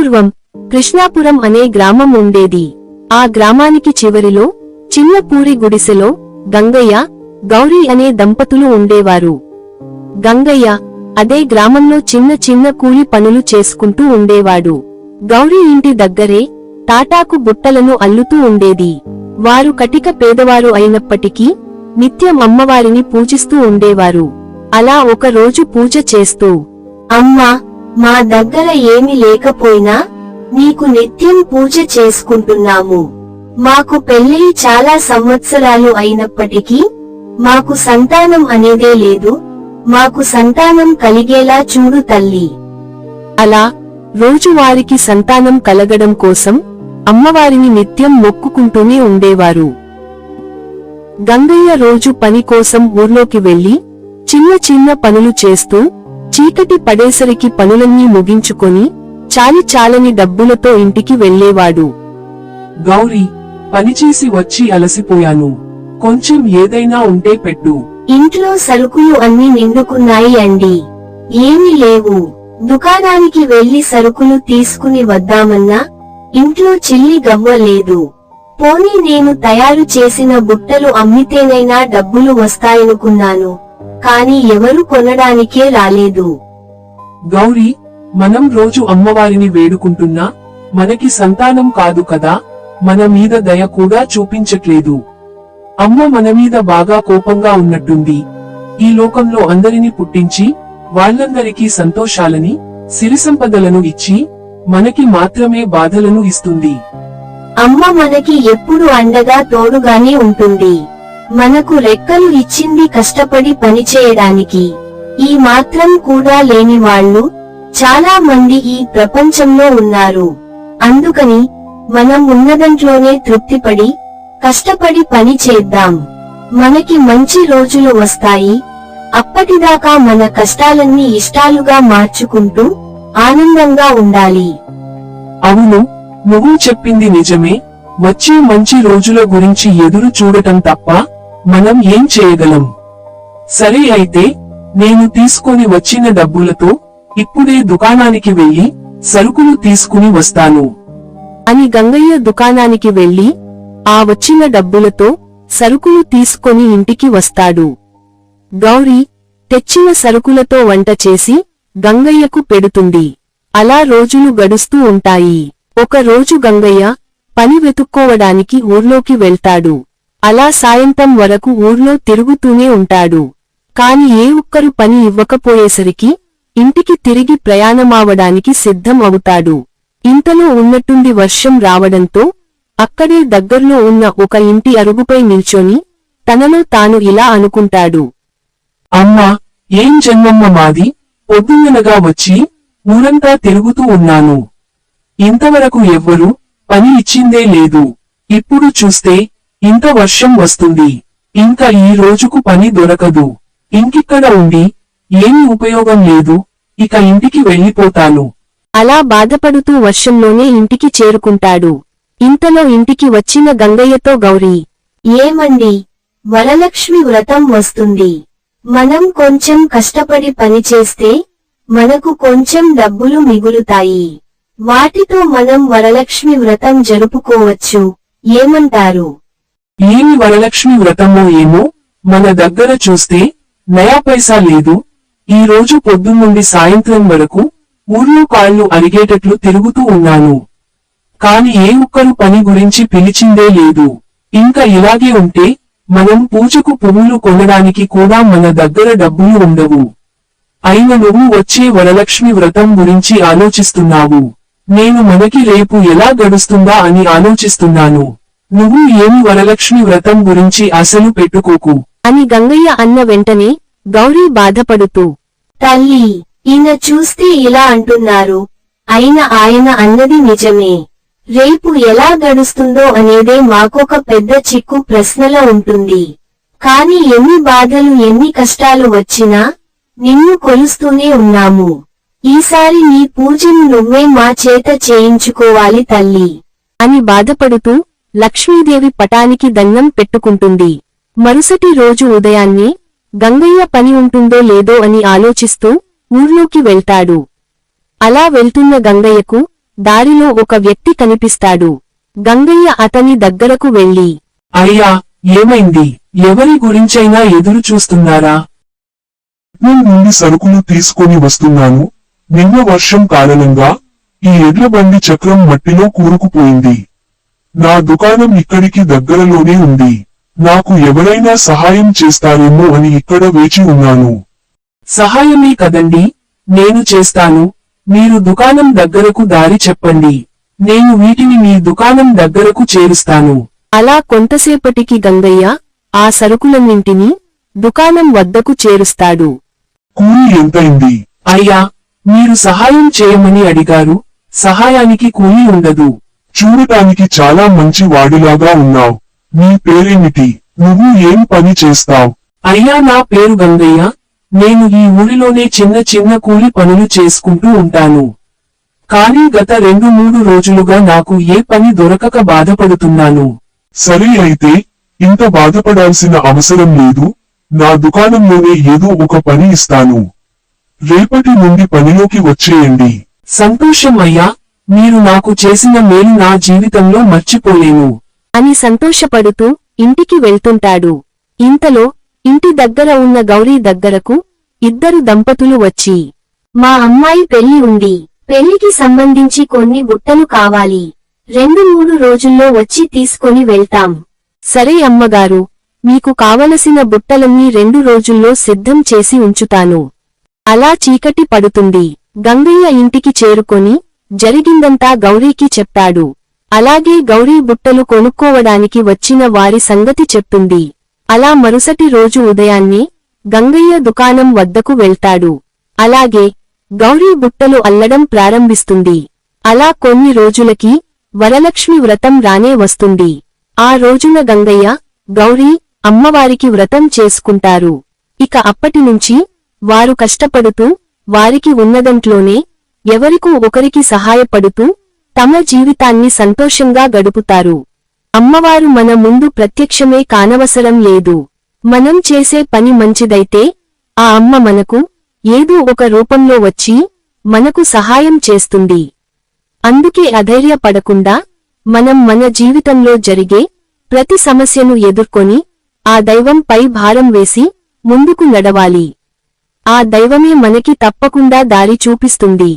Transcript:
పూర్వం కృష్ణాపురం అనే గ్రామం ఉండేది. ఆ గ్రామానికి చివరిలో చిన్న పూరి గుడిసెలో గంగయ్య, గౌరీ అనే దంపతులు ఉండేవారు. గంగయ్య అదే గ్రామంలో చిన్న చిన్న కూలి పనులు చేసుకుంటూ ఉండేవాడు. గౌరీ ఇంటి దగ్గరే తాటాకు బుట్టలను అల్లుతూ ఉండేది. వారు కటిక పేదవారు అయినప్పటికీ నిత్యం అమ్మవారిని పూజిస్తూ ఉండేవారు. అలా ఒక రోజు పూజ చేస్తూ, అమ్మా, మా దగ్గర ఏమీ లేకపోయినా నీకు నిత్యం పూజ చేసుకుంటున్నాము. మాకు పెళ్ళయి చాలా సంవత్సరాలు అయినప్పటికీ మాకు సంతానం అనేదే లేదు. మాకు సంతానం కలిగేలా చూడు తల్లి. అలా రోజువారికి సంతానం కలగడం కోసం అమ్మవారిని నిత్యం మొక్కుకుంటూనే ఉండేవారు. గంగయ్య రోజు పని కోసం ఊర్లోకి వెళ్లి చిన్న చిన్న పనులు చేస్తూ చీకటి పడేసరికి పనులన్నీ ముగించుకొని చాలని డబ్బులతో ఇంటికి వెళ్లేవాడు. గౌరీ, పనిచేసి వచ్చి అలసిపోయాను. కొంచెం ఏదైనా ఉంటే పెట్టు. ఇంట్లో సరుకులు అన్ని నిండుకున్నాయి అండి. ఏమీ లేవు. దుకాణానికి వెళ్లి సరుకులు తీసుకుని వద్దామన్నా ఇంట్లో చిల్లి గవ్వ లేదు. పోనీ నేను తయారు చేసిన బుట్టలు అమ్మితేనైనా డబ్బులు వస్తాయనుకున్నాను, కాని ఎవరు కొనడానికే రాలేదు. గౌరీ, మనం రోజు అమ్మవారిని వేడుకుంటున్నా మనకి సంతానం కాదు కదా, మన మీద దయ కూడా చూపించట్లేదు. అమ్మ మన మీద బాగా కోపంగా ఉన్నట్టుంది. ఈ లోకంలో అందరిని పుట్టించి వాళ్ళందరికీ సంతోషాలని, సిరిసంపదలను ఇచ్చి మనకి మాత్రమే బాధలను ఇస్తుంది. అమ్మ మనకి ఎప్పుడు అండగా తోడుగానే ఉంటుంది. మనకు రెక్కలు ఇచ్చింది కష్టపడి పనిచేయడానికి. ఈ మాత్రం కూడా లేని వాళ్ళు చాలా మంది ఈ ప్రపంచంలో ఉన్నారు. అందుకని మనం ఉన్నదంట్లోనే తృప్తిపడి కష్టపడి పని చేద్దాం. మనకి మంచి రోజులు వస్తాయి. అప్పటిదాకా మన కష్టాలన్నీ ఇష్టాలుగా మార్చుకుంటూ ఆనందంగా ఉండాలి. అవును, నువ్వు చెప్పింది నిజమే. వచ్చే మంచి రోజుల గురించి ఎదురు చూడటం తప్ప మనం ఏం చేయగలం? సరే అయితే, నేను తీసుకొని వచ్చిన డబ్బులతో ఇప్పుడే దుకాణానికి వెళ్లి సరుకులు తీసుకుని వస్తాను అని గంగయ్య దుకాణానికి వెళ్లి ఆ వచ్చిన డబ్బులతో సరుకులు తీసుకొని ఇంటికి వస్తాడు. గౌరీ తెచ్చిన సరుకులతో వంట చేసి గంగయ్యకు పెడుతుంది. అలా రోజులు గడుస్తూ ఉంటాయి. ఒక రోజు గంగయ్య పని వెతుక్కోవడానికి ఊర్లోకి వెళ్తాడు. అలా సాయంత్రం వరకు ఊర్లో తిరుగుతూనే ఉంటాడు. కాని ఏ ఒక్కరు పని ఇవ్వకపోయేసరికి ఇంటికి తిరిగి ప్రయాణమావడానికి సిద్ధం అవుతాడు. ఇంతలో ఉన్నట్టుండి వర్షం రావడంతో అక్కడే దగ్గర్లో ఉన్న ఒక ఇంటి అరుగుపై నిల్చొని తనలో తాను ఇలా అనుకుంటాడు. అమ్మా, ఏం జన్మమ్మ మాది, పొద్దున్ననగా వచ్చి ఊరంతా తిరుగుతూ ఉన్నాను. ఇంతవరకు ఎవ్వరూ పని ఇచ్చిందే లేదు. ఇప్పుడు చూస్తే ఇంత వర్షం వస్తుంది. ఇంకా ఈ రోజుకు పని దొరకదు. ఇంకిక్కడ ఉండి ఏమీ ఉపయోగం లేదు. ఇక ఇంటికి వెళ్లిపోతాను. అలా బాధపడుతూ వర్షంలోనే ఇంటికి చేరుకుంటాడు. ఇంతలో ఇంటికి వచ్చిన గంగయ్యతో గౌరీ, ఏమండి, వరలక్ష్మి వ్రతం వస్తుంది. మనం కొంచెం కష్టపడి పనిచేస్తే మనకు కొంచెం డబ్బులు మిగులుతాయి. వాటితో మనం వరలక్ష్మి వ్రతం జరుపుకోవచ్చు. ఏమంటారు? ఏమి వరలక్ష్మి వ్రతమో ఏమో, మన దగ్గర చూస్తే నయా పైసా లేదు. ఈ రోజు పొద్దున్నుండి సాయంత్రం వరకు ఊర్లో కాళ్ళు అరిగేటట్లు తిరుగుతూ ఉన్నాను. కాని ఏ ఒక్కరు పని గురించి పిలిచిందే లేదు. ఇంకా ఇలాగే ఉంటే మనం పూజకు పువ్వులు కొనడానికి కూడా మన దగ్గర డబ్బులు ఉండవు. అయిన నువ్వు వచ్చే వరలక్ష్మి వ్రతం గురించి ఆలోచిస్తున్నావు. నేను మనకి రేపు ఎలా గడుస్తుందా అని ఆలోచిస్తున్నాను. నువ్వు ఏమి వరలక్ష్మి వ్రతం గురించి అసలు పెట్టుకోకు అని గంగయ్య అన్న వెంటనే గౌరీ బాధపడుతూ, తల్లి, ఈయన చూస్తే ఇలా అంటున్నారు. అయినా ఆయన అన్నది నిజమే. రేపు ఎలా గడుస్తుందో అనేదే మాకొక పెద్ద చిక్కు ప్రశ్నలా ఉంటుంది. కాని ఎన్ని బాధలు ఎన్ని కష్టాలు వచ్చినా నిన్ను కొలుస్తూనే ఉన్నాము. ఈసారి నీ పూజను నువ్వే మా చేత చేయించుకోవాలి తల్లి అని బాధపడుతూ లక్ష్మీదేవి పటానికి దండం పెట్టుకుంటుంది. మరుసటి రోజు ఉదయాన్నే గంగయ్య పని ఉంటుందో లేదో అని ఆలోచిస్తూ ఊర్లోకి వెళ్తాడు. అలా వెళ్తున్న గంగయ్యకు దారిలో ఒక వ్యక్తి కనిపిస్తాడు. గంగయ్య అతని దగ్గరకు వెళ్లి, అయ్యా, ఏమైంది? ఎవరి గురించైనా ఎదురు చూస్తున్నారా? పట్నం నుండి సరుకులు తీసుకొని వస్తున్నాను. నిన్న వర్షం కారణంగా ఈ ఎడ్ల బండి చక్రం మట్టిలో కూరుకుపోయింది. నా దుకాణం ఇక్కడికి దగ్గరలోనే ఉంది. నాకు ఎవరైనా సహాయం చేస్తారేమో అని ఇక్కడ వేచి ఉన్నాను. సహాయమే కదండి, నేను చేస్తాను. మీరు దుకాణం దగ్గరకు దారి చెప్పండి. నేను వీటిని మీ దుకాణం దగ్గరకు చేరుస్తాను. అలా కొంతసేపటికి గంగయ్య ఆ సరుకులన్నింటినీ దుకాణం వద్దకు చేరుస్తాడు. కూలి ఎంతైంది? అయ్యా, మీరు సహాయం చేయమని అడిగారు. సహాయానికి కూలి ఉండదు. చూడటానికి చాలా మంచి వాడిలాగా ఉన్నావ్. నీ పేరేమిటి? నువ్వు ఏం పని చేస్తావ్? అయ్యా, నా పేరు గంగయ్య. నేను ఈ ఊరిలోనే చిన్న చిన్న కూలి పనులు చేసుకుంటూ ఉంటాను. కానీ గత 2-3 రోజులుగా నాకు ఏ పని దొరకక బాధపడుతున్నాను. సరే అయితే, ఇంత బాధపడాల్సిన అవసరం లేదు. నా దుకాణంలోనే ఏదో ఒక పని ఇస్తాను. రేపటి నుండి పనిలోకి వచ్చేయండి. సంతోషం అయ్యా, మీరు నాకు చేసిన మేలు నా జీవితంలో మర్చిపోలేను అని సంతోషపడుతూ ఇంటికి వెళ్తుంటాడు. ఇంతలో ఇంటి దగ్గర ఉన్న గౌరీ దగ్గరకు 2 దంపతులు వచ్చి, మా అమ్మాయి పెళ్లి ఉంది. పెళ్లికి సంబంధించి కొన్ని బుట్టలు కావాలి. 2-3 రోజుల్లో వచ్చి తీసుకొని వెళ్తాం. సరే అమ్మగారు, మీకు కావలసిన బుట్టలన్నీ 2 రోజుల్లో సిద్ధం చేసి ఉంచుతాను. అలా చీకటి పడుతుంది. గంగయ్య ఇంటికి చేరుకొని జరిగిందంతా గౌరీకి చెప్తాడు. అలాగే గౌరీ బుట్టలు కొనుక్కోవడానికి వచ్చిన వారి సంగతి చెప్తుంది. అలా మరుసటి రోజు ఉదయాన్నే గంగయ్య దుకాణం వద్దకు వెళ్తాడు. అలాగే గౌరీ బుట్టలు అల్లడం ప్రారంభిస్తుంది. అలా కొన్ని రోజులకి వరలక్ష్మి వ్రతం రానే వస్తుంది. ఆ రోజున గంగయ్య, గౌరీ అమ్మవారికి వ్రతం చేసుకుంటారు. ఇక అప్పటినుంచి వారు కష్టపడుతూ వారికి ఉన్నదంట్లోనే ఎవరికో ఒకరికి సహాయపడుతూ తమ జీవితాన్ని సంతోషంగా గడుపుతారు. అమ్మవారు మన ముందు ప్రత్యక్షమే కానవసరం లేదు. మనం చేసే పని మంచిదైతే ఆ అమ్మ మనకు ఏదో ఒక రూపంలో వచ్చి మనకు సహాయం చేస్తుంది. అందుకే అధైర్యపడకుండా మనం మన జీవితంలో జరిగే ప్రతి సమస్యను ఎదుర్కొని ఆ దైవంపై భారం వేసి ముందుకు నడవాలి. ఆ దైవమే మనకి తప్పకుండా దారి చూపిస్తుంది.